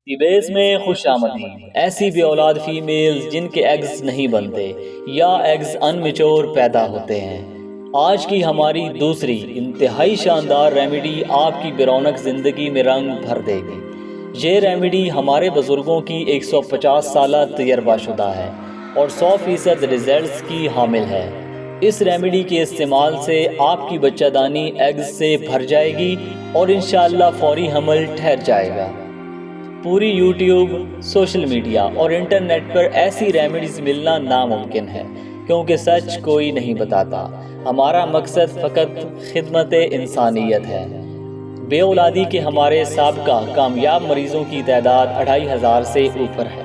بیس میں خوش آمدید۔ ایسی بے اولاد فیمیلز جن کے ایگز نہیں بنتے یا ایگز ان میچور پیدا ہوتے ہیں، آج کی ہماری دوسری انتہائی شاندار ریمیڈی آپ کی برونق زندگی میں رنگ بھر دے گی۔ یہ ریمیڈی ہمارے بزرگوں کی 150 سالہ تجربہ شدہ ہے اور 100% ریزلٹس کی حامل ہے۔ اس ریمیڈی کے استعمال سے آپ کی بچہ دانی ایگز سے بھر جائے گی اور انشاءاللہ فوری حمل ٹھہر جائے گا۔ پوری یوٹیوب، سوشل میڈیا اور انٹرنیٹ پر ایسی ریمیڈیز ملنا ناممکن ہے، کیونکہ سچ کوئی نہیں بتاتا۔ ہمارا مقصد فقط خدمت انسانیت ہے۔ بے اولادی کے ہمارے سابقہ کامیاب مریضوں کی تعداد 2500 سے اوپر ہے۔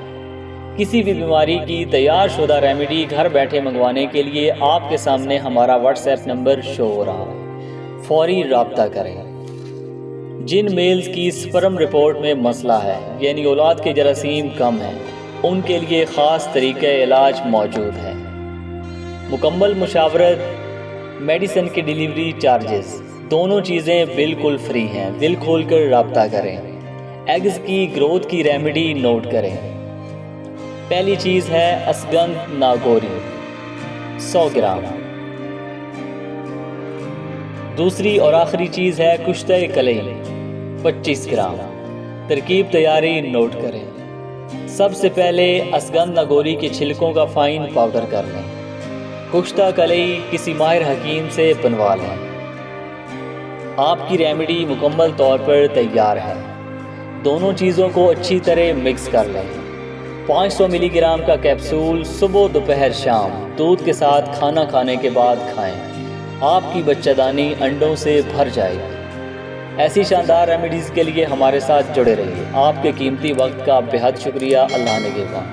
کسی بھی بیماری کی تیار شدہ ریمیڈی گھر بیٹھے منگوانے کے لیے آپ کے سامنے ہمارا واٹس ایپ نمبر شو ہو رہا ہے۔ فوری رابطہ کریں۔ جن میلز کی سپرم رپورٹ میں مسئلہ ہے، یعنی اولاد کے جراثیم کم ہیں، ان کے لیے خاص طریقہ علاج موجود ہے۔ مکمل مشاورت، میڈیسن کی ڈیلیوری چارجز، دونوں چیزیں بالکل فری ہیں۔ دل کھول کر رابطہ کریں۔ ایگز کی گروتھ کی ریمیڈی نوٹ کریں۔ پہلی چیز ہے اسگندھ ناگوری 100 گرام۔ دوسری اور آخری چیز ہے کشتہ کلئی 25 گرام۔ ترکیب تیاری نوٹ کریں۔ سب سے پہلے اسگندھ ناگوری کے چھلکوں کا فائن پاؤڈر کر لیں۔ کشتہ کلئی کسی ماہر حکیم سے بنوا لیں۔ آپ کی ریمیڈی مکمل طور پر تیار ہے۔ دونوں چیزوں کو اچھی طرح مکس کر لیں۔ 500 ملی گرام کا کیپسول صبح، دوپہر، شام دودھ کے ساتھ کھانا کھانے کے بعد کھائیں۔ آپ کی بچہ دانی انڈوں سے بھر جائے گی۔ ایسی شاندار ریمیڈیز کے لیے ہمارے ساتھ جڑے رہیے۔ آپ کے قیمتی وقت کا بے حد شکریہ۔ اللہ نگہبان۔